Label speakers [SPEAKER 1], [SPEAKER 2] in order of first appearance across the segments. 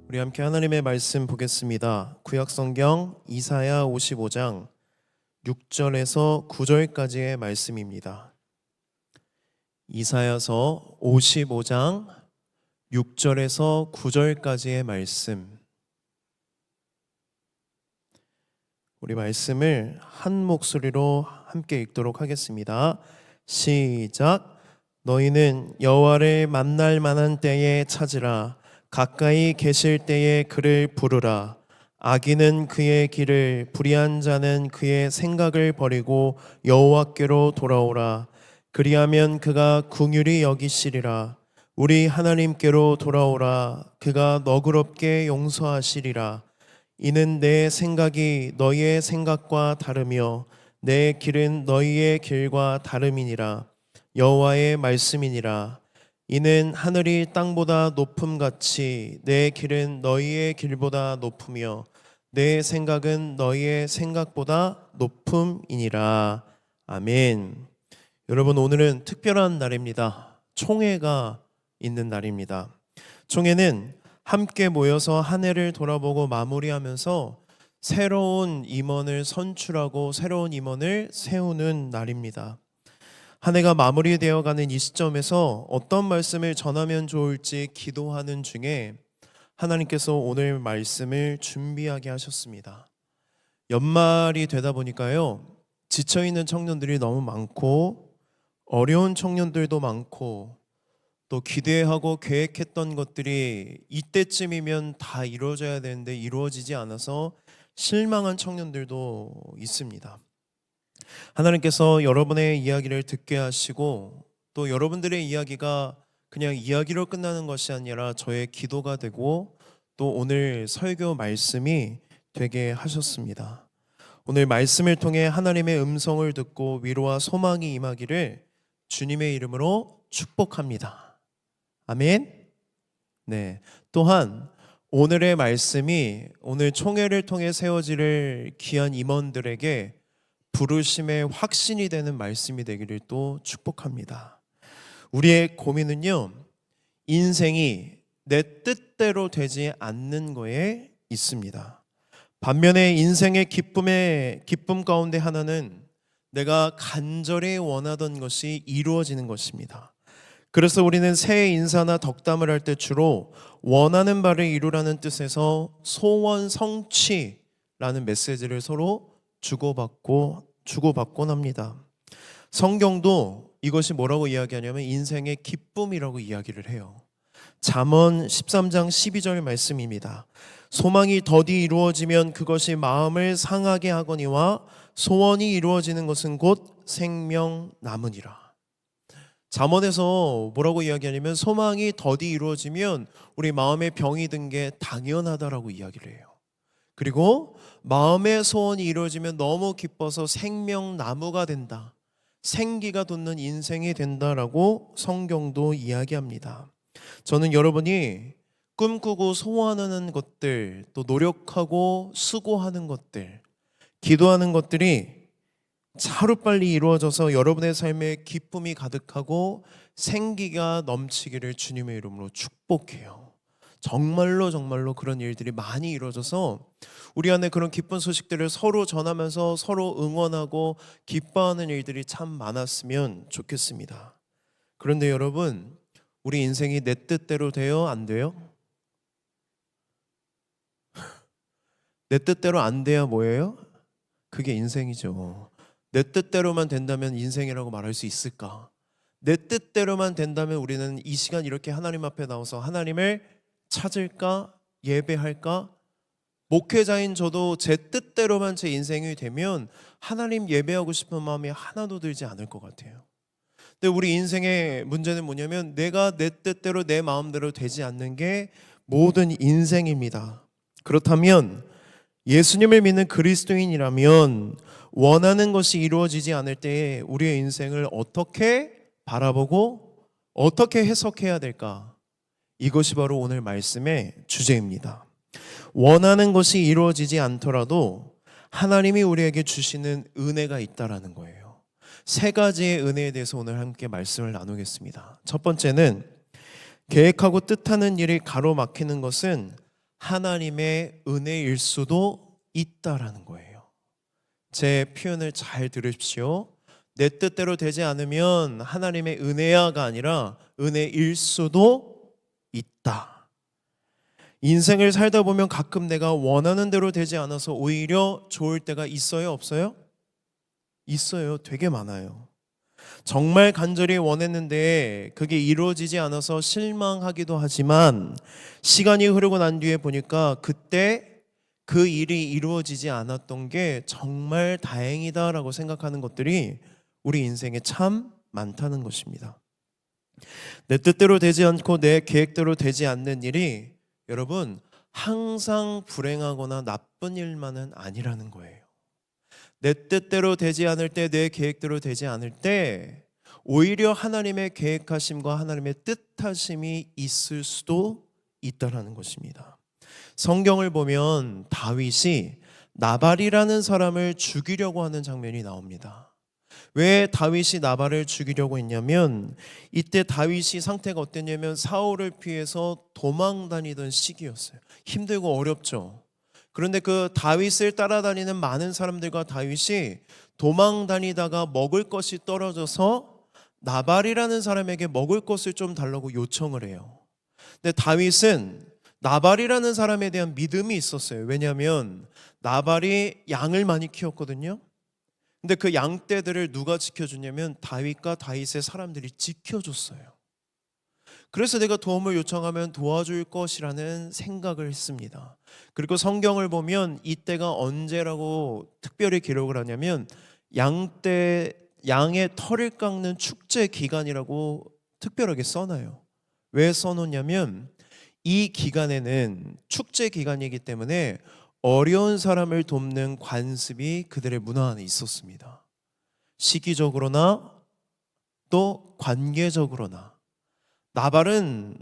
[SPEAKER 1] 우리 함께 하나님의 말씀 보겠습니다. 구약성경 이사야 55장 6절에서 9절까지의 말씀입니다. 이사야서 55장 6절에서 9절까지의 말씀. 우리 말씀을 한 목소리로 함께 읽도록 하겠습니다. 시작. 너희는 여호와를 만날 만한 때에 찾으라. 가까이 계실 때에 그를 부르라. 악인은 그의 길을, 불의한 자는 그의 생각을 버리고 여호와께로 돌아오라. 그리하면 그가 긍휼히 여기시리라. 우리 하나님께로 돌아오라. 그가 너그럽게 용서하시리라. 이는 내 생각이 너희의 생각과 다르며 내 길은 너희의 길과 다름이니라. 여호와의 말씀이니라. 이는 하늘이 땅보다 높음같이 내 길은 너희의 길보다 높으며 내 생각은 너희의 생각보다 높음이니라. 아멘. 여러분, 오늘은 특별한 날입니다. 총회가 있는 날입니다. 총회는 함께 모여서 한 해를 돌아보고 마무리하면서 새로운 임원을 선출하고 새로운 임원을 세우는 날입니다. 한 해가 마무리되어가는 이 시점에서 어떤 말씀을 전하면 좋을지 기도하는 중에 하나님께서 오늘 말씀을 준비하게 하셨습니다. 연말이 되다 보니까요, 지쳐있는 청년들이 너무 많고 어려운 청년들도 많고 또 기대하고 계획했던 것들이 이때쯤이면 다 이루어져야 되는데 이루어지지 않아서 실망한 청년들도 있습니다. 하나님께서 여러분의 이야기를 듣게 하시고 또 여러분들의 이야기가 그냥 이야기로 끝나는 것이 아니라 저의 기도가 되고 또 오늘 설교 말씀이 되게 하셨습니다. 오늘 말씀을 통해 하나님의 음성을 듣고 위로와 소망이 임하기를 주님의 이름으로 축복합니다. 아멘. 네. 또한 오늘의 말씀이 오늘 총회를 통해 세워질 귀한 임원들에게 부르심의 확신이 되는 말씀이 되기를 또 축복합니다. 우리의 고민은요, 인생이 내 뜻대로 되지 않는 거에 있습니다. 반면에 인생의 기쁨 가운데 하나는 내가 간절히 원하던 것이 이루어지는 것입니다. 그래서 우리는 새해 인사나 덕담을 할 때 주로 원하는 바를 이루라는 뜻에서 소원 성취라는 메시지를 서로 주고받곤 합니다. 성경도 이것이 뭐라고 이야기하냐면 인생의 기쁨이라고 이야기를 해요. 잠언 13장 12절 말씀입니다. 소망이 더디 이루어지면 그것이 마음을 상하게 하거니와 소원이 이루어지는 것은 곧 생명 남으니라. 잠언에서 뭐라고 이야기하냐면 소망이 더디 이루어지면 우리 마음에 병이 든 게 당연하다라고 이야기를 해요. 그리고 마음의 소원이 이루어지면 너무 기뻐서 생명나무가 된다. 생기가 돋는 인생이 된다라고 성경도 이야기합니다. 저는 여러분이 꿈꾸고 소원하는 것들, 또 노력하고 수고하는 것들, 기도하는 것들이 하루빨리 이루어져서 여러분의 삶에 기쁨이 가득하고 생기가 넘치기를 주님의 이름으로 축복해요. 정말로 그런 일들이 많이 이루어져서 우리 안에 그런 기쁜 소식들을 서로 전하면서 서로 응원하고 기뻐하는 일들이 참 많았으면 좋겠습니다. 그런데 여러분, 우리 인생이 내 뜻대로 돼요? 안 돼요? 내 뜻대로 안 돼야 뭐예요? 그게 인생이죠. 내 뜻대로만 된다면 인생이라고 말할 수 있을까? 내 뜻대로만 된다면 우리는 이 시간 이렇게 하나님 앞에 나와서 하나님을 찾을까? 예배할까? 목회자인 저도 제 뜻대로만 제 인생이 되면 하나님 예배하고 싶은 마음이 하나도 들지 않을 것 같아요. 근데 우리 인생의 문제는 뭐냐면 내가 내 뜻대로 내 마음대로 되지 않는 게 모든 인생입니다. 그렇다면 예수님을 믿는 그리스도인이라면 원하는 것이 이루어지지 않을 때에 우리의 인생을 어떻게 바라보고 어떻게 해석해야 될까? 이것이 바로 오늘 말씀의 주제입니다. 원하는 것이 이루어지지 않더라도 하나님이 우리에게 주시는 은혜가 있다라는 거예요. 세 가지의 은혜에 대해서 오늘 함께 말씀을 나누겠습니다. 첫 번째는 계획하고 뜻하는 일이 가로막히는 것은 하나님의 은혜일 수도 있다라는 거예요. 제 표현을 잘 들으십시오. 내 뜻대로 되지 않으면 하나님의 은혜야가 아니라 은혜일 수도 있다. 인생을 살다 보면 가끔 내가 원하는 대로 되지 않아서 오히려 좋을 때가 있어요, 없어요? 있어요. 되게 많아요. 정말 간절히 원했는데 그게 이루어지지 않아서 실망하기도 하지만 시간이 흐르고 난 뒤에 보니까 그때 그 일이 이루어지지 않았던 게 정말 다행이다라고 생각하는 것들이 우리 인생에 참 많다는 것입니다. 내 뜻대로 되지 않고 내 계획대로 되지 않는 일이 여러분 항상 불행하거나 나쁜 일만은 아니라는 거예요. 내 뜻대로 되지 않을 때, 내 계획대로 되지 않을 때 오히려 하나님의 계획하심과 하나님의 뜻하심이 있을 수도 있다라는 것입니다. 성경을 보면 다윗이 나발이라는 사람을 죽이려고 하는 장면이 나옵니다. 왜 다윗이 나발을 죽이려고 했냐면 이때 다윗이 상태가 어땠냐면 사울을 피해서 도망 다니던 시기였어요. 힘들고 어렵죠. 그런데 그 다윗을 따라다니는 많은 사람들과 다윗이 도망 다니다가 먹을 것이 떨어져서 나발이라는 사람에게 먹을 것을 좀 달라고 요청을 해요. 근데 다윗은 나발이라는 사람에 대한 믿음이 있었어요. 왜냐하면 나발이 양을 많이 키웠거든요. 근데 그 양떼들을 누가 지켜주냐면 다윗과 다윗의 사람들이 지켜줬어요. 그래서 내가 도움을 요청하면 도와줄 것이라는 생각을 했습니다. 그리고 성경을 보면 이때가 언제라고 특별히 기록을 하냐면 양의 털을 깎는 축제 기간이라고 특별하게 써놔요. 왜 써놓냐면 이 기간에는 축제 기간이기 때문에 어려운 사람을 돕는 관습이 그들의 문화 안에 있었습니다. 시기적으로나 또 관계적으로나 나발은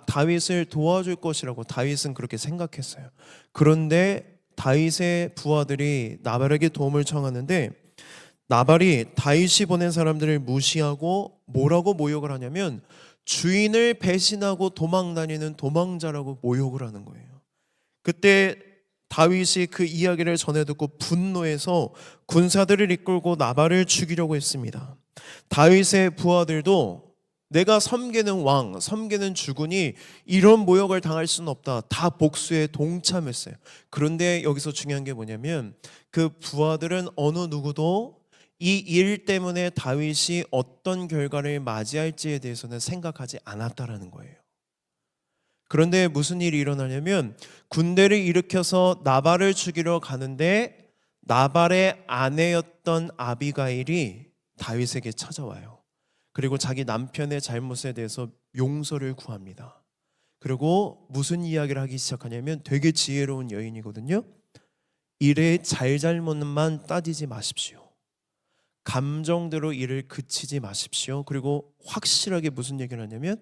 [SPEAKER 1] 다윗을 도와줄 것이라고 다윗은 그렇게 생각했어요. 그런데 다윗의 부하들이 나발에게 도움을 청하는데 나발이 다윗이 보낸 사람들을 무시하고 뭐라고 모욕을 하냐면 주인을 배신하고 도망다니는 도망자라고 모욕을 하는 거예요. 그때 다윗이 그 이야기를 전해 듣고 분노해서 군사들을 이끌고 나발을 죽이려고 했습니다. 다윗의 부하들도 내가 섬기는 왕, 섬기는 주군이 이런 모욕을 당할 수는 없다. 다 복수에 동참했어요. 그런데 여기서 중요한 게 뭐냐면 그 부하들은 어느 누구도 이 일 때문에 다윗이 어떤 결과를 맞이할지에 대해서는 생각하지 않았다라는 거예요. 그런데 무슨 일이 일어나냐면 군대를 일으켜서 나발을 죽이러 가는데 나발의 아내였던 아비가일이 다윗에게 찾아와요. 그리고 자기 남편의 잘못에 대해서 용서를 구합니다. 그리고 무슨 이야기를 하기 시작하냐면 되게 지혜로운 여인이거든요. 일의 잘잘못만 따지지 마십시오. 감정대로 일을 그치지 마십시오. 그리고 확실하게 무슨 얘기를 하냐면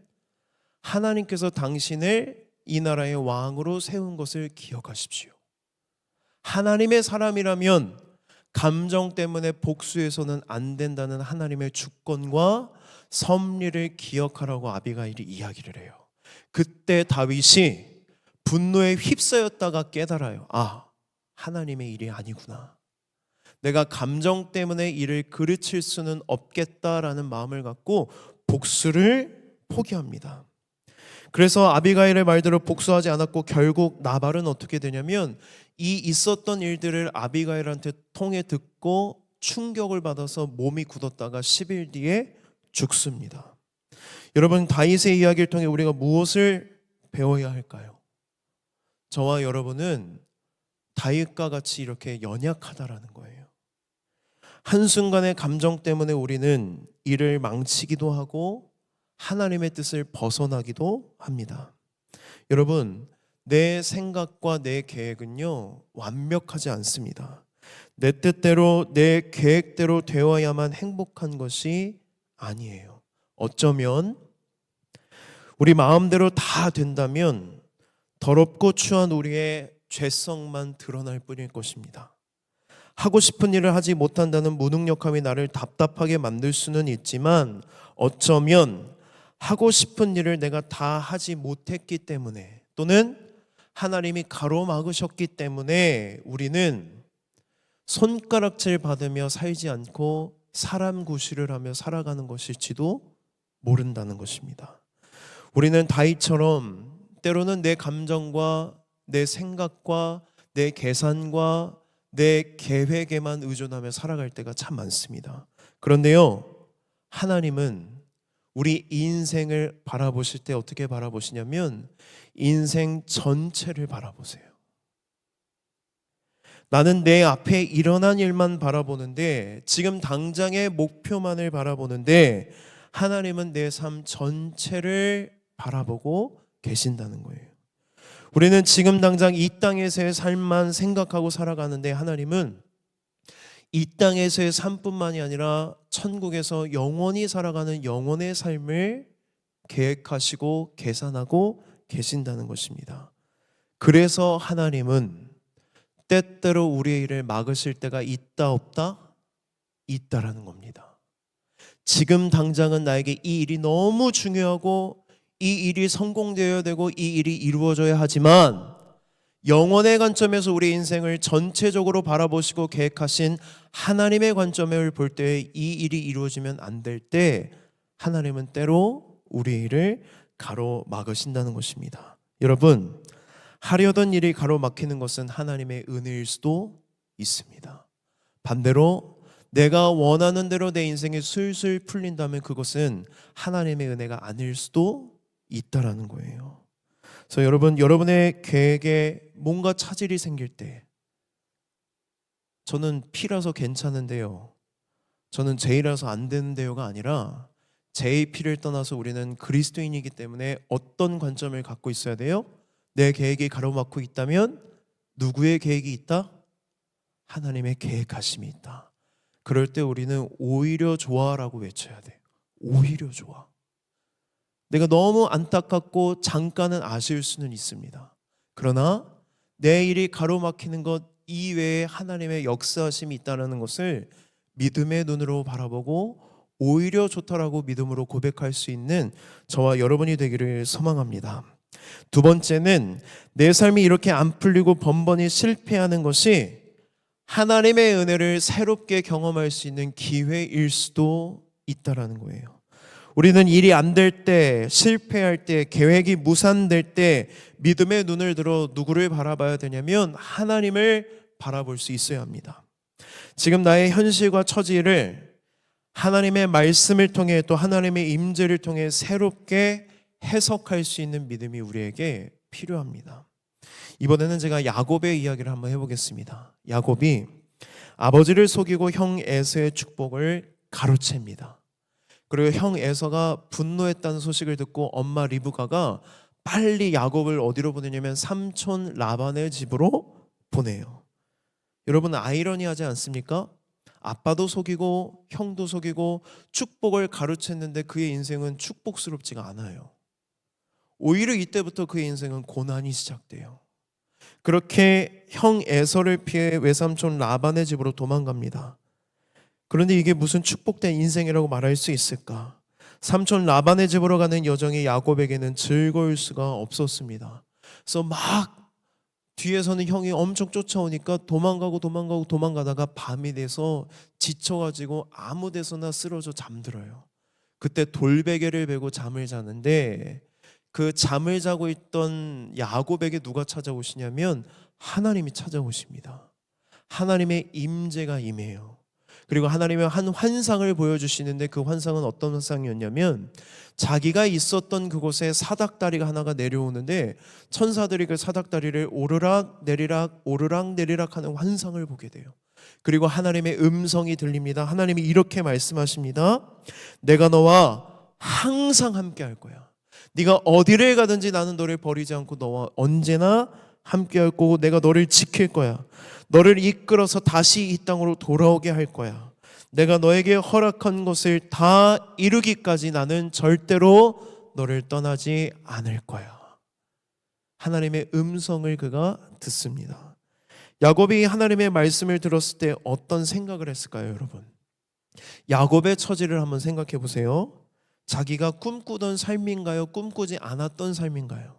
[SPEAKER 1] 하나님께서 당신을 이 나라의 왕으로 세운 것을 기억하십시오. 하나님의 사람이라면 감정 때문에 복수해서는 안 된다는 하나님의 주권과 섭리를 기억하라고 아비가일이 이야기를 해요. 그때 다윗이 분노에 휩싸였다가 깨달아요. 아, 하나님의 일이 아니구나. 내가 감정 때문에 일을 그르칠 수는 없겠다라는 마음을 갖고 복수를 포기합니다. 그래서 아비가일의 말대로 복수하지 않았고 결국 나발은 어떻게 되냐면 이 있었던 일들을 아비가일한테 통해 듣고 충격을 받아서 몸이 굳었다가 10일 뒤에 죽습니다. 여러분 다윗의 이야기를 통해 우리가 무엇을 배워야 할까요? 저와 여러분은 다윗과 같이 이렇게 연약하다라는 거예요. 한순간의 감정 때문에 우리는 일을 망치기도 하고 하나님의 뜻을 벗어나기도 합니다. 여러분, 내 생각과 내 계획은요 완벽하지 않습니다. 내 뜻대로 내 계획대로 되어야만 행복한 것이 아니에요. 어쩌면 우리 마음대로 다 된다면 더럽고 추한 우리의 죄성만 드러날 뿐일 것입니다. 하고 싶은 일을 하지 못한다는 무능력함이 나를 답답하게 만들 수는 있지만 어쩌면 하고 싶은 일을 내가 다 하지 못했기 때문에 또는 하나님이 가로막으셨기 때문에 우리는 손가락질 받으며 살지 않고 사람 구실을 하며 살아가는 것일지도 모른다는 것입니다. 우리는 다윗처럼 때로는 내 감정과 내 생각과 내 계산과 내 계획에만 의존하며 살아갈 때가 참 많습니다. 그런데요, 하나님은 우리 인생을 바라보실 때 어떻게 바라보시냐면 인생 전체를 바라보세요. 나는 내 앞에 일어난 일만 바라보는데, 지금 당장의 목표만을 바라보는데, 하나님은 내 삶 전체를 바라보고 계신다는 거예요. 우리는 지금 당장 이 땅에서의 삶만 생각하고 살아가는데, 하나님은 이 땅에서의 삶뿐만이 아니라 천국에서 영원히 살아가는 영원의 삶을 계획하시고 계산하고 계신다는 것입니다. 그래서 하나님은 때때로 우리의 일을 막으실 때가 있다 없다? 있다라는 겁니다. 지금 당장은 나에게 이 일이 너무 중요하고 이 일이 성공되어야 되고 이 일이 이루어져야 하지만, 영원의 관점에서 우리 인생을 전체적으로 바라보시고 계획하신 하나님의 관점을 볼 때 이 일이 이루어지면 안 될 때 하나님은 때로 우리의 일을 가로막으신다는 것입니다. 여러분, 하려던 일이 가로막히는 것은 하나님의 은혜일 수도 있습니다. 반대로 내가 원하는 대로 내 인생이 술술 풀린다면 그것은 하나님의 은혜가 아닐 수도 있다라는 거예요. 그래서 여러분, 여러분의 계획에 뭔가 차질이 생길 때, 저는 P라서 괜찮은데요, 저는 J라서 안 되는데요가 아니라 J, P를 떠나서 우리는 그리스도인이기 때문에 어떤 관점을 갖고 있어야 돼요? 내 계획이 가로막고 있다면 누구의 계획이 있다? 하나님의 계획하심이 있다. 그럴 때 우리는 오히려 좋아라고 외쳐야 돼요. 오히려 좋아. 내가 너무 안타깝고 잠깐은 아쉬울 수는 있습니다. 그러나 내 일이 가로막히는 것 이외에 하나님의 역사하심이 있다는 것을 믿음의 눈으로 바라보고 오히려 좋다라고 믿음으로 고백할 수 있는 저와 여러분이 되기를 소망합니다. 두 번째는 내 삶이 이렇게 안 풀리고 번번이 실패하는 것이 하나님의 은혜를 새롭게 경험할 수 있는 기회일 수도 있다라는 거예요. 우리는 일이 안 될 때, 실패할 때, 계획이 무산될 때 믿음의 눈을 들어 누구를 바라봐야 되냐면 하나님을 바라볼 수 있어야 합니다. 지금 나의 현실과 처지를 하나님의 말씀을 통해 또 하나님의 임재를 통해 새롭게 해석할 수 있는 믿음이 우리에게 필요합니다. 이번에는 제가 야곱의 이야기를 한번 해보겠습니다. 야곱이 아버지를 속이고 형 에서의 축복을 가로챕니다. 그리고 형 에서가 분노했다는 소식을 듣고 엄마 리브가가 빨리 야곱을 어디로 보내냐면 삼촌 라반의 집으로 보내요. 여러분, 아이러니하지 않습니까? 아빠도 속이고 형도 속이고 축복을 가로챘는데 그의 인생은 축복스럽지가 않아요. 오히려 이때부터 그의 인생은 고난이 시작돼요. 그렇게 형 에서를 피해 외삼촌 라반의 집으로 도망갑니다. 그런데 이게 무슨 축복된 인생이라고 말할 수 있을까? 삼촌 라반의 집으로 가는 여정이 야곱에게는 즐거울 수가 없었습니다. 그래서 막 뒤에서는 형이 엄청 쫓아오니까 도망가다가 밤이 돼서 지쳐가지고 아무 데서나 쓰러져 잠들어요. 그때 돌베개를 베고 잠을 자는데 그 잠을 자고 있던 야곱에게 누가 찾아오시냐면 하나님이 찾아오십니다. 하나님의 임재가 임해요. 그리고 하나님의 한 환상을 보여주시는데 그 환상은 어떤 환상이었냐면 자기가 있었던 그곳에 사닥다리가 하나가 내려오는데 천사들이 그 사닥다리를 오르락 내리락 하는 환상을 보게 돼요. 그리고 하나님의 음성이 들립니다. 하나님이 이렇게 말씀하십니다. 내가 너와 항상 함께 할 거야. 네가 어디를 가든지 나는 너를 버리지 않고 너와 언제나 함께 할 거고 내가 너를 지킬 거야. 너를 이끌어서 다시 이 땅으로 돌아오게 할 거야. 내가 너에게 허락한 것을 다 이루기까지 나는 절대로 너를 떠나지 않을 거야. 하나님의 음성을 그가 듣습니다. 야곱이 하나님의 말씀을 들었을 때 어떤 생각을 했을까요, 여러분? 야곱의 처지를 한번 생각해 보세요. 자기가 꿈꾸던 삶인가요? 꿈꾸지 않았던 삶인가요?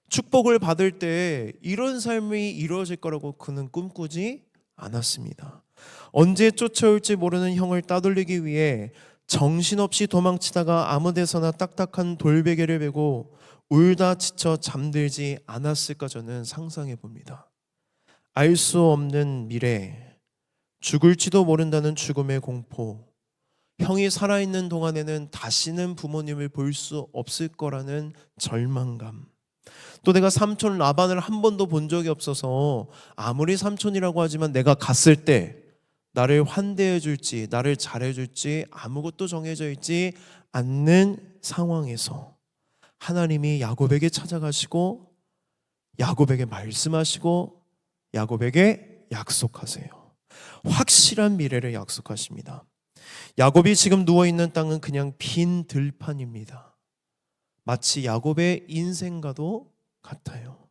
[SPEAKER 1] 축복을 받을 때 이런 삶이 이루어질 거라고 그는 꿈꾸지 않았습니다. 언제 쫓아올지 모르는 형을 따돌리기 위해 정신없이 도망치다가 아무 데서나 딱딱한 돌베개를 베고 울다 지쳐 잠들지 않았을까 저는 상상해 봅니다. 알 수 없는 미래, 죽을지도 모른다는 죽음의 공포, 형이 살아있는 동안에는 다시는 부모님을 볼 수 없을 거라는 절망감, 또 내가 삼촌 라반을 한 번도 본 적이 없어서 아무리 삼촌이라고 하지만 내가 갔을 때 나를 환대해 줄지 나를 잘해 줄지 아무것도 정해져 있지 않는 상황에서 하나님이 야곱에게 찾아가시고 야곱에게 말씀하시고 야곱에게 약속하세요. 확실한 미래를 약속하십니다. 야곱이 지금 누워있는 땅은 그냥 빈 들판입니다. 마치 야곱의 인생과도 같아요.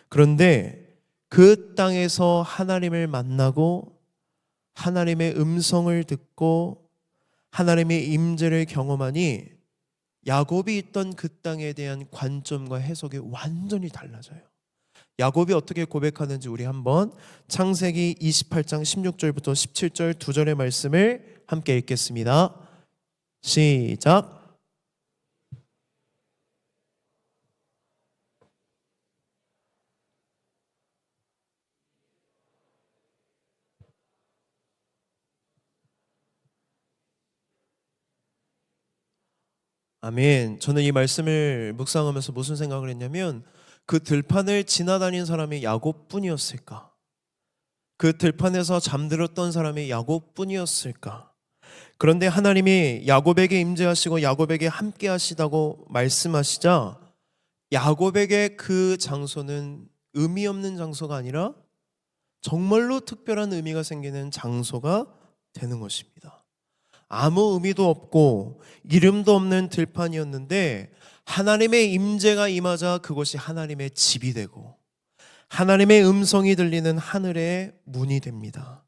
[SPEAKER 1] 그런데 그 땅에서 하나님을 만나고 하나님의 음성을 듣고 하나님의 임재를 경험하니 야곱이 있던 그 땅에 대한 관점과 해석이 완전히 달라져요. 야곱이 어떻게 고백하는지 우리 한번 창세기 28장 16절부터 17절 두 절의 말씀을 함께 읽겠습니다. 시작. 아멘. 저는 이 말씀을 묵상하면서 무슨 생각을 했냐면 그 들판을 지나다닌 사람이 야곱뿐이었을까? 그 들판에서 잠들었던 사람이 야곱뿐이었을까? 그런데 하나님이 야곱에게 임재하시고 야곱에게 함께 하시다고 말씀하시자 야곱에게 그 장소는 의미 없는 장소가 아니라 정말로 특별한 의미가 생기는 장소가 되는 것입니다. 아무 의미도 없고 이름도 없는 들판이었는데 하나님의 임재가 임하자 그것이 하나님의 집이 되고 하나님의 음성이 들리는 하늘의 문이 됩니다.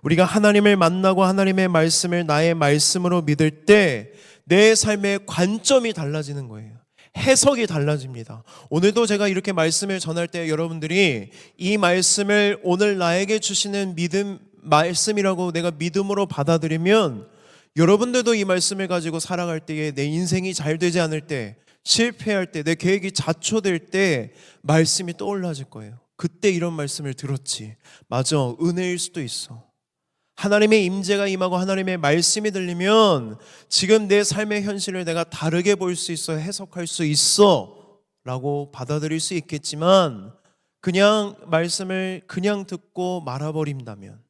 [SPEAKER 1] 우리가 하나님을 만나고 하나님의 말씀을 나의 말씀으로 믿을 때 내 삶의 관점이 달라지는 거예요. 해석이 달라집니다. 오늘도 제가 이렇게 말씀을 전할 때 여러분들이 이 말씀을 오늘 나에게 주시는 말씀이라고 내가 믿음으로 받아들이면 여러분들도 이 말씀을 가지고 살아갈 때에 내 인생이 잘 되지 않을 때, 실패할 때, 내 계획이 자초될 때 말씀이 떠올라질 거예요. 그때 이런 말씀을 들었지. 맞아, 은혜일 수도 있어. 하나님의 임재가 임하고 하나님의 말씀이 들리면 지금 내 삶의 현실을 내가 다르게 볼 수 있어, 해석할 수 있어 라고 받아들일 수 있겠지만 그냥 말씀을 그냥 듣고 말아버린다면,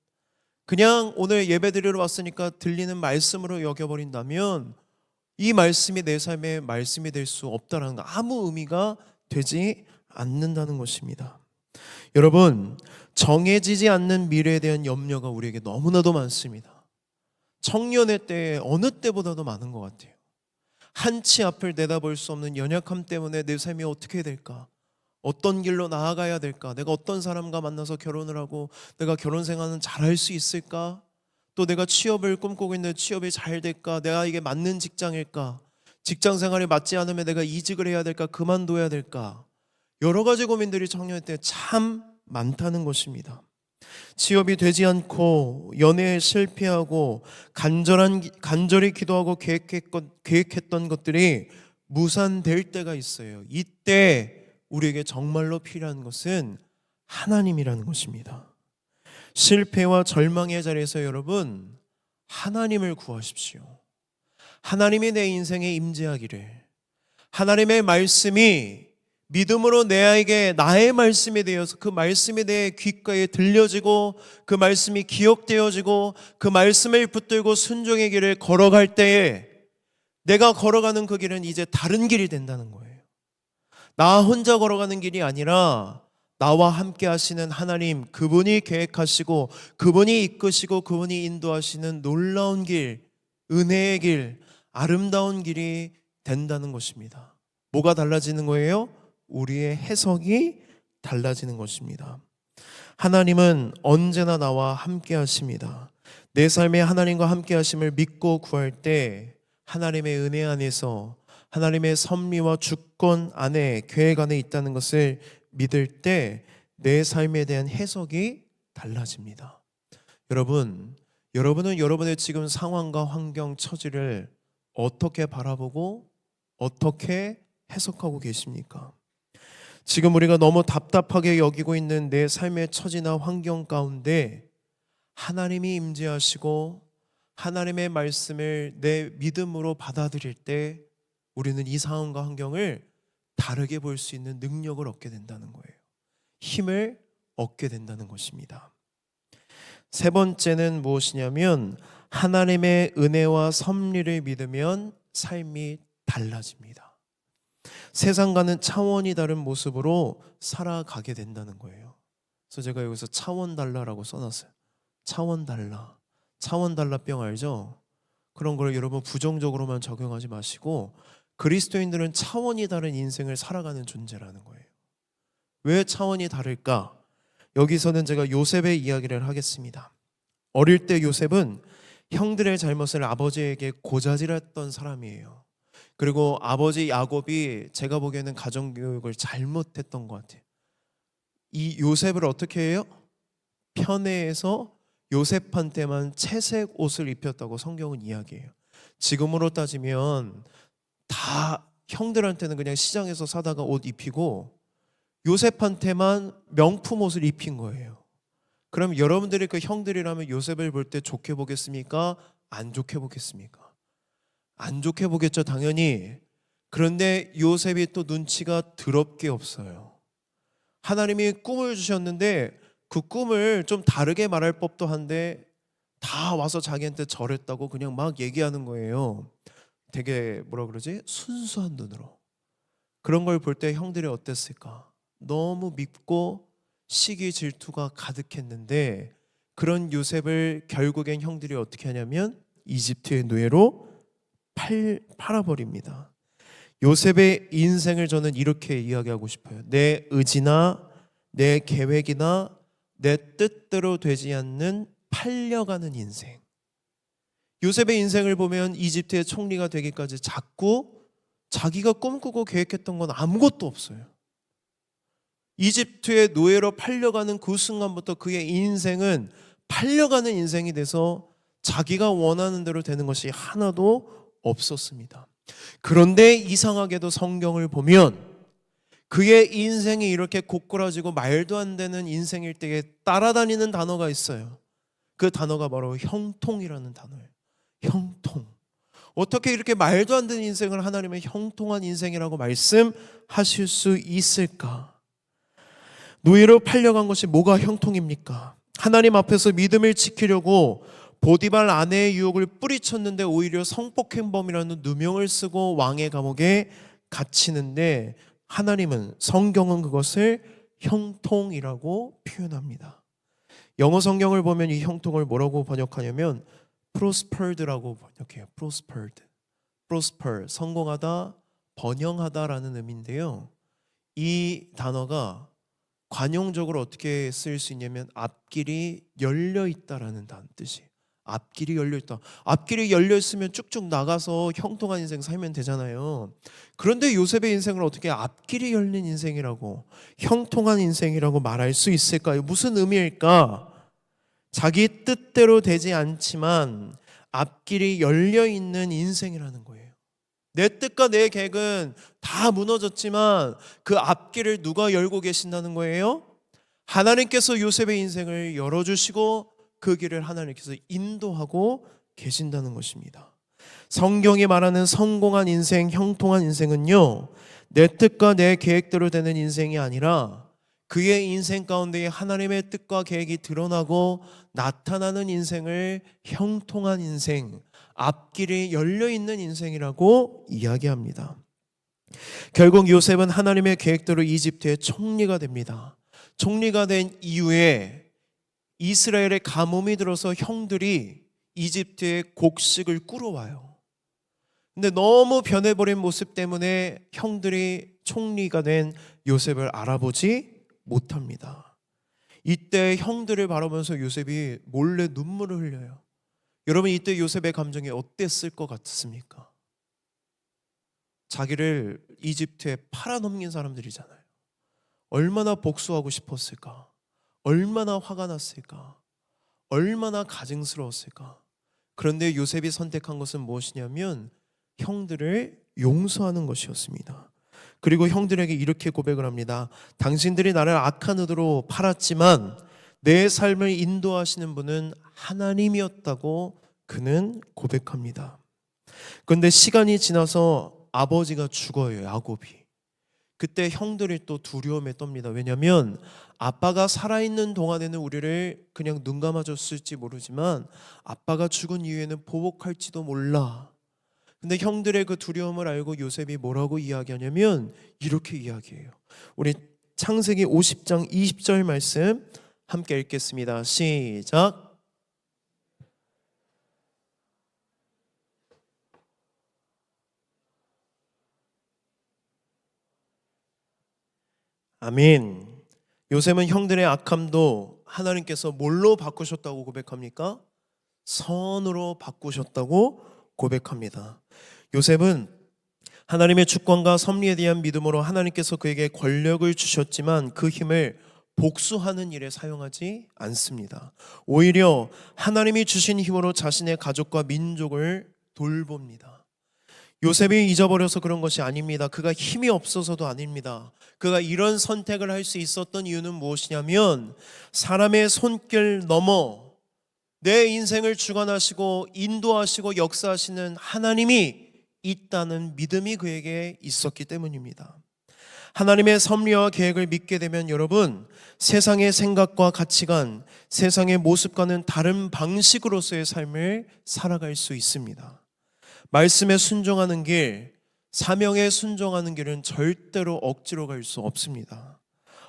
[SPEAKER 1] 그냥 오늘 예배 드리러 왔으니까 들리는 말씀으로 여겨버린다면 이 말씀이 내 삶의 말씀이 될 수 없다는 거, 아무 의미가 되지 않는다는 것입니다. 여러분, 정해지지 않는 미래에 대한 염려가 우리에게 너무나도 많습니다. 청년의 때에 어느 때보다도 많은 것 같아요. 한치 앞을 내다볼 수 없는 연약함 때문에 내 삶이 어떻게 될까? 어떤 길로 나아가야 될까? 내가 어떤 사람과 만나서 결혼을 하고 내가 결혼 생활은 잘할 수 있을까? 또 내가 취업을 꿈꾸고 있는데 취업이 잘 될까? 내가 이게 맞는 직장일까? 직장 생활이 맞지 않으면 내가 이직을 해야 될까? 그만둬야 될까? 여러 가지 고민들이 청년 때 참 많다는 것입니다. 취업이 되지 않고 연애에 실패하고 간절히 기도하고 계획했던 것들이 무산될 때가 있어요. 이때 우리에게 정말로 필요한 것은 하나님이라는 것입니다. 실패와 절망의 자리에서 여러분, 하나님을 구하십시오. 하나님이 내 인생에 임재하기를, 하나님의 말씀이 믿음으로 내에게 나의 말씀이 되어서 그 말씀이 내 귓가에 들려지고 그 말씀이 기억되어지고 그 말씀을 붙들고 순종의 길을 걸어갈 때에 내가 걸어가는 그 길은 이제 다른 길이 된다는 거예요. 나 혼자 걸어가는 길이 아니라 나와 함께 하시는 하나님, 그분이 계획하시고 그분이 이끄시고 그분이 인도하시는 놀라운 길, 은혜의 길, 아름다운 길이 된다는 것입니다. 뭐가 달라지는 거예요? 우리의 해석이 달라지는 것입니다. 하나님은 언제나 나와 함께 하십니다. 내 삶에 하나님과 함께 하심을 믿고 구할 때 하나님의 은혜 안에서 하나님의 섭리와 주권 안에, 계획 안에 있다는 것을 믿을 때 내 삶에 대한 해석이 달라집니다. 여러분은 여러분의 지금 상황과 환경, 처지를 어떻게 바라보고 어떻게 해석하고 계십니까? 지금 우리가 너무 답답하게 여기고 있는 내 삶의 처지나 환경 가운데 하나님이 임재하시고 하나님의 말씀을 내 믿음으로 받아들일 때 우리는 이 상황과 환경을 다르게 볼 수 있는 능력을 얻게 된다는 거예요. 힘을 얻게 된다는 것입니다. 세 번째는 무엇이냐면 하나님의 은혜와 섭리를 믿으면 삶이 달라집니다. 세상과는 차원이 다른 모습으로 살아가게 된다는 거예요. 그래서 제가 여기서 차원 달라라고 써놨어요. 차원 달라. 차원 달라병 알죠? 그런 걸 여러분 부정적으로만 적용하지 마시고 그리스도인들은 차원이 다른 인생을 살아가는 존재라는 거예요. 왜 차원이 다를까? 여기서는 제가 요셉의 이야기를 하겠습니다. 어릴 때 요셉은 형들의 잘못을 아버지에게 고자질했던 사람이에요. 그리고 아버지 야곱이 제가 보기에는 가정교육을 잘못했던 것 같아요. 이 요셉을 어떻게 해요? 편애해서 요셉한테만 채색 옷을 입혔다고 성경은 이야기해요. 지금으로 따지면 다 형들한테는 그냥 시장에서 사다가 옷 입히고 요셉한테만 명품 옷을 입힌 거예요. 그럼 여러분들이 그 형들이라면 요셉을 볼 때 좋게 보겠습니까? 안 좋게 보겠습니까? 안 좋게 보겠죠, 당연히. 그런데 요셉이 또 눈치가 더럽게 없어요. 하나님이 꿈을 주셨는데 그 꿈을 좀 다르게 말할 법도 한데 다 와서 자기한테 절했다고 그냥 막 얘기하는 거예요. 되게 뭐라 그러지? 순수한 눈으로. 그런 걸 볼 때 형들이 어땠을까? 너무 밉고 시기 질투가 가득했는데 그런 요셉을 결국엔 형들이 어떻게 하냐면 이집트의 노예로 팔아버립니다. 요셉의 인생을 저는 이렇게 이야기하고 싶어요. 내 의지나 내 계획이나 내 뜻대로 되지 않는 팔려가는 인생. 요셉의 인생을 보면 이집트의 총리가 되기까지 자꾸 자기가 꿈꾸고 계획했던 건 아무것도 없어요. 이집트의 노예로 팔려가는 그 순간부터 그의 인생은 팔려가는 인생이 돼서 자기가 원하는 대로 되는 것이 하나도 없었습니다. 그런데 이상하게도 성경을 보면 그의 인생이 이렇게 고꾸라지고 말도 안 되는 인생일 때에 따라다니는 단어가 있어요. 그 단어가 바로 형통이라는 단어예요. 형통. 어떻게 이렇게 말도 안 되는 인생을 하나님의 형통한 인생이라고 말씀하실 수 있을까? 노예로 팔려간 것이 뭐가 형통입니까? 하나님 앞에서 믿음을 지키려고 보디발 아내의 유혹을 뿌리쳤는데 오히려 성폭행범이라는 누명을 쓰고 왕의 감옥에 갇히는데 하나님은, 성경은 그것을 형통이라고 표현합니다. 영어 성경을 보면 이 형통을 뭐라고 번역하냐면 prospered라고 번역해요. prosper, 성공하다, 번영하다라는 의미인데요. 이 단어가 관용적으로 어떻게 쓰일 수 있냐면 앞길이 열려 있다라는 뜻이에요. 앞길이 열려 있다. 앞길이 열려 있으면 쭉쭉 나가서 형통한 인생 살면 되잖아요. 그런데 요셉의 인생을 어떻게 앞길이 열린 인생이라고, 형통한 인생이라고 말할 수 있을까요? 무슨 의미일까? 자기 뜻대로 되지 않지만 앞길이 열려 있는 인생이라는 거예요. 내 뜻과 내 계획은 다 무너졌지만 그 앞길을 누가 열고 계신다는 거예요? 하나님께서 요셉의 인생을 열어주시고 그 길을 하나님께서 인도하고 계신다는 것입니다. 성경이 말하는 성공한 인생, 형통한 인생은요, 내 뜻과 내 계획대로 되는 인생이 아니라 그의 인생 가운데 하나님의 뜻과 계획이 드러나고 나타나는 인생을 형통한 인생, 앞길이 열려있는 인생이라고 이야기합니다. 결국 요셉은 하나님의 계획대로 이집트의 총리가 됩니다. 총리가 된 이후에 이스라엘의 가뭄이 들어서 형들이 이집트의 곡식을 꾸러와요. 근데 너무 변해버린 모습 때문에 형들이 총리가 된 요셉을 알아보지 못합니다. 이때 형들을 바라보면서 요셉이 몰래 눈물을 흘려요. 여러분, 이때 요셉의 감정이 어땠을 것 같습니까? 자기를 이집트에 팔아넘긴 사람들이잖아요. 얼마나 복수하고 싶었을까? 얼마나 화가 났을까? 얼마나 가증스러웠을까? 그런데 요셉이 선택한 것은 무엇이냐면 형들을 용서하는 것이었습니다. 그리고 형들에게 이렇게 고백을 합니다. 당신들이 나를 악한 의도로 팔았지만 내 삶을 인도하시는 분은 하나님이었다고 그는 고백합니다. 그런데 시간이 지나서 아버지가 죽어요, 야곱이. 그때 형들이 또 두려움에 떱니다. 왜냐하면 아빠가 살아있는 동안에는 우리를 그냥 눈 감아줬을지 모르지만 아빠가 죽은 이후에는 보복할지도 몰라. 근데 형들의 그 두려움을 알고 요셉이 뭐라고 이야기하냐면 이렇게 이야기해요. 우리 창세기 50장 20절 말씀 함께 읽겠습니다. 시작. 아멘. 요셉은 형들의 악함도 하나님께서 뭘로 바꾸셨다고 고백합니까? 선으로 바꾸셨다고 고백합니다. 요셉은 하나님의 주권과 섭리에 대한 믿음으로 하나님께서 그에게 권력을 주셨지만 그 힘을 복수하는 일에 사용하지 않습니다. 오히려 하나님이 주신 힘으로 자신의 가족과 민족을 돌봅니다. 요셉이 잊어버려서 그런 것이 아닙니다. 그가 힘이 없어서도 아닙니다. 그가 이런 선택을 할 수 있었던 이유는 무엇이냐면 사람의 손길 넘어 내 인생을 주관하시고 인도하시고 역사하시는 하나님이 있다는 믿음이 그에게 있었기 때문입니다. 하나님의 섭리와 계획을 믿게 되면 여러분, 세상의 생각과 가치관, 세상의 모습과는 다른 방식으로서의 삶을 살아갈 수 있습니다. 말씀에 순종하는 길, 사명에 순종하는 길은 절대로 억지로 갈 수 없습니다.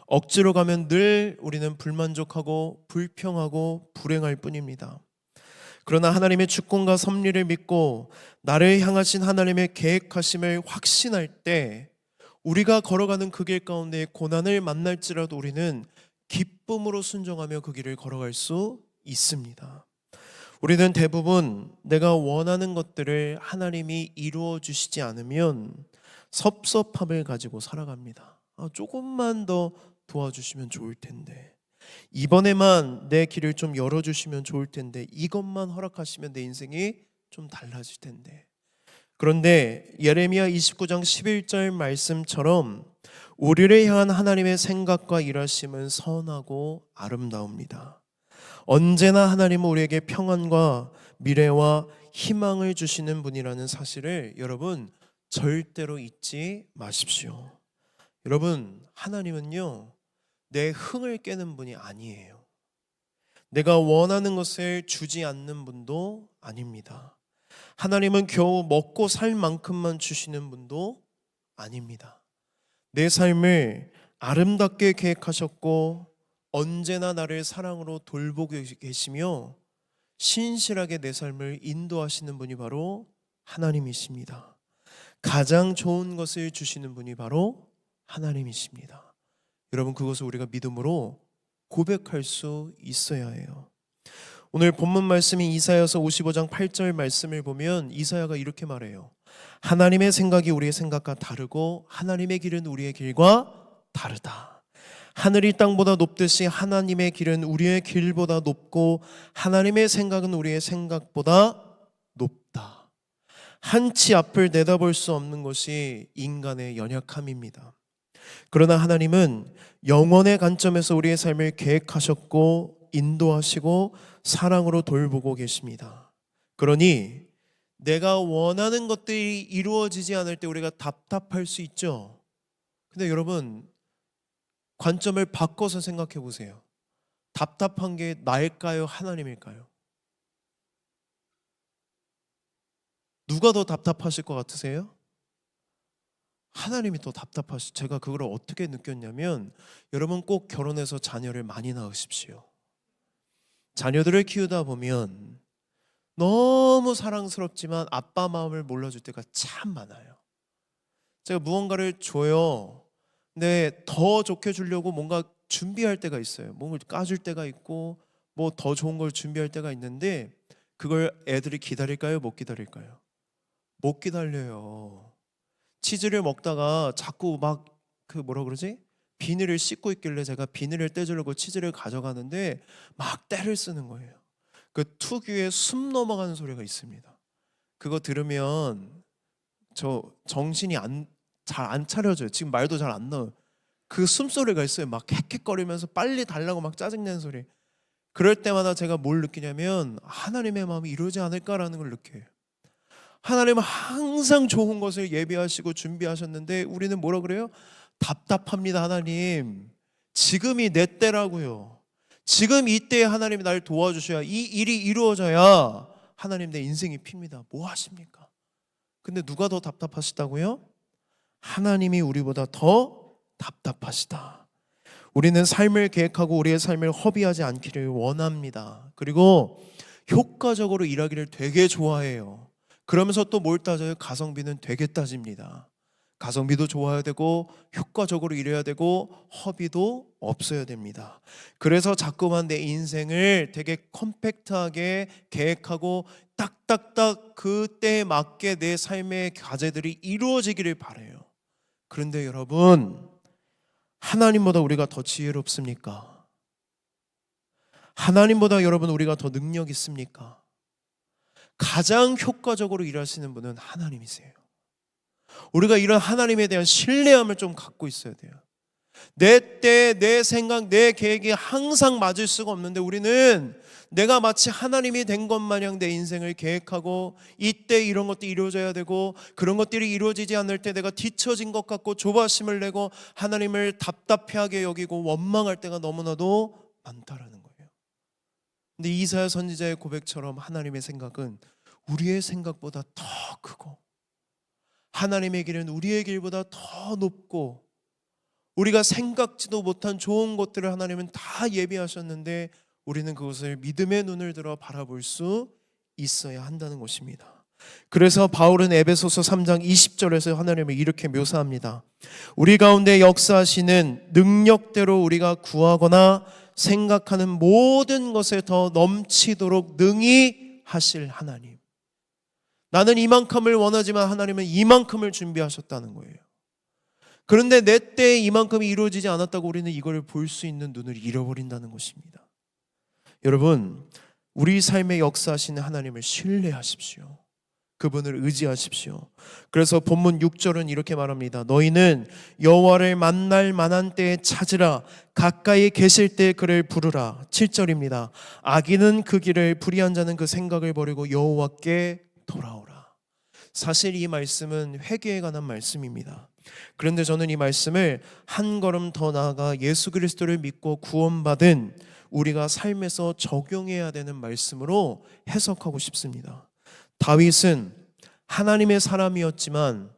[SPEAKER 1] 억지로 가면 늘 우리는 불만족하고 불평하고 불행할 뿐입니다. 그러나 하나님의 주권과 섭리를 믿고 나를 향하신 하나님의 계획하심을 확신할 때 우리가 걸어가는 그 길 가운데 고난을 만날지라도 우리는 기쁨으로 순종하며 그 길을 걸어갈 수 있습니다. 우리는 대부분 내가 원하는 것들을 하나님이 이루어 주시지 않으면 섭섭함을 가지고 살아갑니다. 조금만 더 도와주시면 좋을 텐데, 이번에만 내 길을 좀 열어주시면 좋을 텐데, 이것만 허락하시면 내 인생이 좀 달라질 텐데. 그런데 예레미야 29장 11절 말씀처럼 우리를 향한 하나님의 생각과 일하심은 선하고 아름다웁니다. 언제나 하나님은 우리에게 평안과 미래와 희망을 주시는 분이라는 사실을 여러분 절대로 잊지 마십시오. 여러분, 하나님은요 내 흥을 깨는 분이 아니에요. 내가 원하는 것을 주지 않는 분도 아닙니다. 하나님은 겨우 먹고 살 만큼만 주시는 분도 아닙니다. 내 삶을 아름답게 계획하셨고 언제나 나를 사랑으로 돌보고 계시며 신실하게 내 삶을 인도하시는 분이 바로 하나님이십니다. 가장 좋은 것을 주시는 분이 바로 하나님이십니다. 여러분, 그것을 우리가 믿음으로 고백할 수 있어야 해요. 오늘 본문 말씀인 이사야서 55장 8절 말씀을 보면 이사야가 이렇게 말해요. 하나님의 생각이 우리의 생각과 다르고 하나님의 길은 우리의 길과 다르다. 하늘이 땅보다 높듯이 하나님의 길은 우리의 길보다 높고 하나님의 생각은 우리의 생각보다 높다. 한치 앞을 내다볼 수 없는 것이 인간의 연약함입니다. 그러나 하나님은 영원의 관점에서 우리의 삶을 계획하셨고 인도하시고 사랑으로 돌보고 계십니다. 그러니 내가 원하는 것들이 이루어지지 않을 때 우리가 답답할 수 있죠. 근데 여러분, 관점을 바꿔서 생각해 보세요. 답답한 게 나일까요? 하나님일까요? 누가 더 답답하실 것 같으세요? 하나님이 더 답답하시. 제가 그걸 어떻게 느꼈냐면 여러분 꼭 결혼해서 자녀를 많이 낳으십시오. 자녀들을 키우다 보면 너무 사랑스럽지만 아빠 마음을 몰라줄 때가 참 많아요. 제가 무언가를 줘요. 근데 더 좋게 주려고 뭔가 준비할 때가 있어요. 뭔가 까줄 때가 있고 뭐 더 좋은 걸 준비할 때가 있는데 그걸 애들이 기다릴까요? 못 기다릴까요? 못 기다려요. 치즈를 먹다가 자꾸 막 비닐을 씻고 있길래 제가 비닐을 떼주려고 치즈를 가져가는데 막 때를 쓰는 거예요. 그 특유의 숨 넘어가는 소리가 있습니다. 그거 들으면 저 정신이 잘 안 차려져요. 지금 말도 잘 안 나와요. 그 숨소리가 있어요. 막 헥헥거리면서 빨리 달라고 막 짜증내는 소리. 그럴 때마다 제가 뭘 느끼냐면 하나님의 마음이 이러지 않을까라는 걸 느껴요. 하나님은 항상 좋은 것을 예비하시고 준비하셨는데 우리는 뭐라 그래요? 답답합니다. 하나님, 지금이 내 때라고요. 지금 이때에 하나님이 날 도와주셔야, 이 일이 이루어져야 하나님 내 인생이 핍니다. 뭐 하십니까? 근데 누가 더 답답하시다고요? 하나님이 우리보다 더 답답하시다. 우리는 삶을 계획하고 우리의 삶을 허비하지 않기를 원합니다. 그리고 효과적으로 일하기를 되게 좋아해요. 그러면서 또 뭘 따져요? 가성비는 되게 따집니다. 가성비도 좋아야 되고 효과적으로 일해야 되고 허비도 없어야 됩니다. 그래서 자꾸만 내 인생을 되게 컴팩트하게 계획하고 딱딱딱 그때에 맞게 내 삶의 과제들이 이루어지기를 바라요. 그런데 여러분, 하나님보다 우리가 더 지혜롭습니까? 하나님보다 여러분 우리가 더 능력 있습니까? 가장 효과적으로 일하시는 분은 하나님이세요. 우리가 이런 하나님에 대한 신뢰함을 좀 갖고 있어야 돼요. 내 때, 내 생각, 내 계획이 항상 맞을 수가 없는데 우리는 내가 마치 하나님이 된 것 마냥 내 인생을 계획하고 이때 이런 것도 이루어져야 되고 그런 것들이 이루어지지 않을 때 내가 뒤처진 것 같고 조바심을 내고 하나님을 답답해하게 여기고 원망할 때가 너무나도 많다라는 거예요. 근데 이사야 선지자의 고백처럼 하나님의 생각은 우리의 생각보다 더 크고 하나님의 길은 우리의 길보다 더 높고 우리가 생각지도 못한 좋은 것들을 하나님은 다 예비하셨는데 우리는 그것을 믿음의 눈을 들어 바라볼 수 있어야 한다는 것입니다. 그래서 바울은 에베소서 3장 20절에서 하나님을 이렇게 묘사합니다. 우리 가운데 역사하시는 능력대로 우리가 구하거나 생각하는 모든 것에 더 넘치도록 능히 하실 하나님. 나는 이만큼을 원하지만 하나님은 이만큼을 준비하셨다는 거예요. 그런데 내 때에 이만큼이 이루어지지 않았다고 우리는 이걸 볼 수 있는 눈을 잃어버린다는 것입니다. 여러분, 우리 삶의 역사하시는 하나님을 신뢰하십시오. 그분을 의지하십시오. 그래서 본문 6절은 이렇게 말합니다. 너희는 여호와를 만날 만한 때에 찾으라. 가까이 계실 때 그를 부르라. 7절입니다. 악인은 그 길을, 불의한 자는 그 생각을 버리고 여호와께 돌아오라. 사실 이 말씀은 회개에 관한 말씀입니다. 그런데 저는 이 말씀을 한 걸음 더 나아가 예수 그리스도를 믿고 구원받은 우리가 삶에서 적용해야 되는 말씀으로 해석하고 싶습니다. 다윗은 하나님의 사람이었지만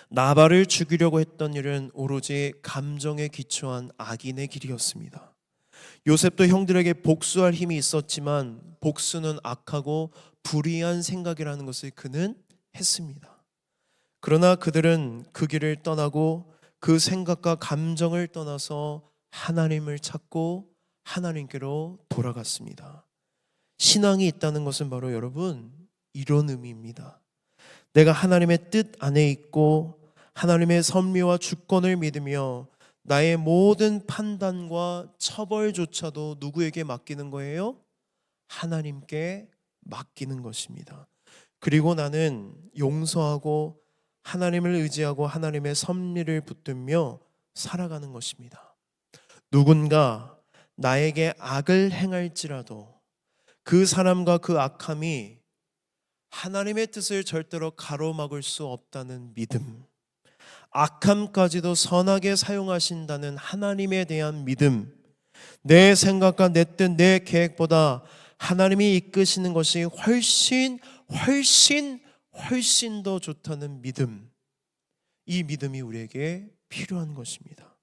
[SPEAKER 1] 나발을 죽이려고 했던 일은 오로지 감정에 기초한 악인의 길이었습니다. 요셉도 형들에게 복수할 힘이 있었지만 복수는 악하고 불의한 생각이라는 것을 그는 했습니다. 그러나 그들은 그 길을 떠나고 그 생각과 감정을 떠나서 하나님을 찾고 하나님께로 돌아갔습니다. 신앙이 있다는 것은 바로 여러분 이런 의미입니다. 내가 하나님의 뜻 안에 있고 하나님의 섭리와 주권을 믿으며 나의 모든 판단과 처벌조차도 누구에게 맡기는 거예요? 하나님께 맡기는 것입니다. 그리고 나는 용서하고 하나님을 의지하고 하나님의 섭리를 붙들며 살아가는 것입니다. 누군가 나에게 악을 행할지라도 그 사람과 그 악함이 하나님의 뜻을 절대로 가로막을 수 없다는 믿음, 악함까지도 선하게 사용하신다는 하나님에 대한 믿음, 내 생각과 내 뜻, 내 계획보다 하나님이 이끄시는 것이 훨씬 더 좋다는 믿음, 이 믿음이 우리에게 필요한 것입니다.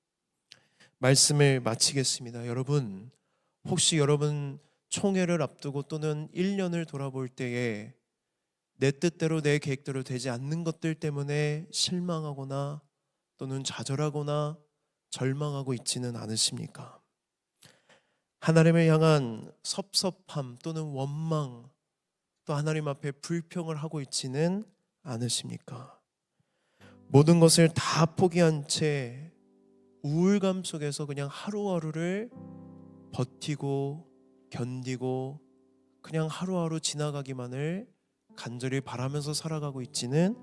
[SPEAKER 1] 말씀을 마치겠습니다. 여러분, 혹시 여러분 총회를 앞두고 또는 1년을 돌아볼 때에 내 뜻대로 내 계획대로 되지 않는 것들 때문에 실망하거나 또는 좌절하거나 절망하고 있지는 않으십니까? 하나님을 향한 섭섭함 또는 원망, 또 하나님 앞에 불평을 하고 있지는 않으십니까? 모든 것을 다 포기한 채 우울감 속에서 그냥 하루하루를 버티고 견디고 그냥 하루하루 지나가기만을 간절히 바라면서 살아가고 있지는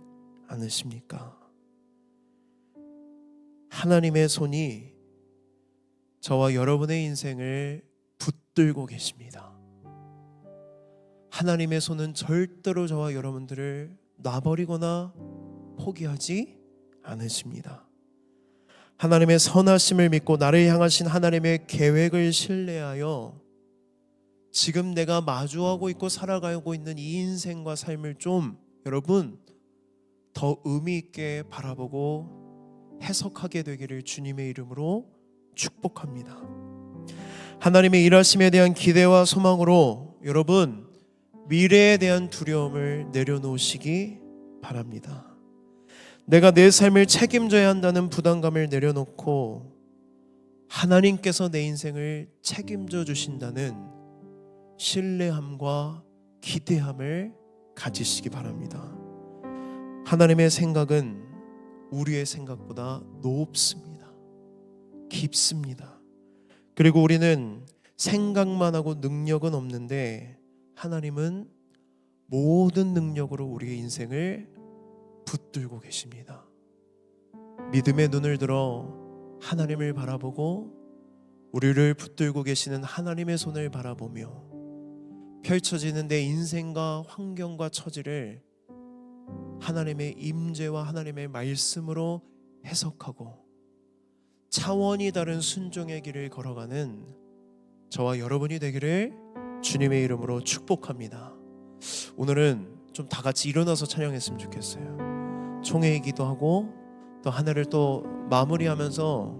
[SPEAKER 1] 않으십니까? 하나님의 손이 저와 여러분의 인생을 붙들고 계십니다. 하나님의 손은 절대로 저와 여러분들을 놔버리거나 포기하지 않으십니다. 하나님의 선하심을 믿고 나를 향하신 하나님의 계획을 신뢰하여 지금 내가 마주하고 있고 살아가고 있는 이 인생과 삶을 좀 여러분 더 의미 있게 바라보고 해석하게 되기를 주님의 이름으로 축복합니다. 하나님의 일하심에 대한 기대와 소망으로 여러분 미래에 대한 두려움을 내려놓으시기 바랍니다. 내가 내 삶을 책임져야 한다는 부담감을 내려놓고 하나님께서 내 인생을 책임져 주신다는 신뢰함과 기대함을 가지시기 바랍니다. 하나님의 생각은 우리의 생각보다 높습니다. 깊습니다. 그리고 우리는 생각만 하고 능력은 없는데 하나님은 모든 능력으로 우리의 인생을 붙들고 계십니다. 믿음의 눈을 들어 하나님을 바라보고 우리를 붙들고 계시는 하나님의 손을 바라보며 펼쳐지는 내 인생과 환경과 처지를 하나님의 임재와 하나님의 말씀으로 해석하고 차원이 다른 순종의 길을 걸어가는 저와 여러분이 되기를 주님의 이름으로 축복합니다. 오늘은 좀 다 같이 일어나서 찬양했으면 좋겠어요. 총회이기도 하고 또 한 해를 또 마무리하면서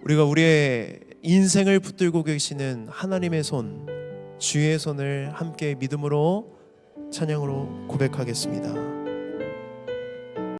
[SPEAKER 1] 우리가 우리의 인생을 붙들고 계시는 하나님의 손, 주의 손을 함께 믿음으로 찬양으로 고백하겠습니다.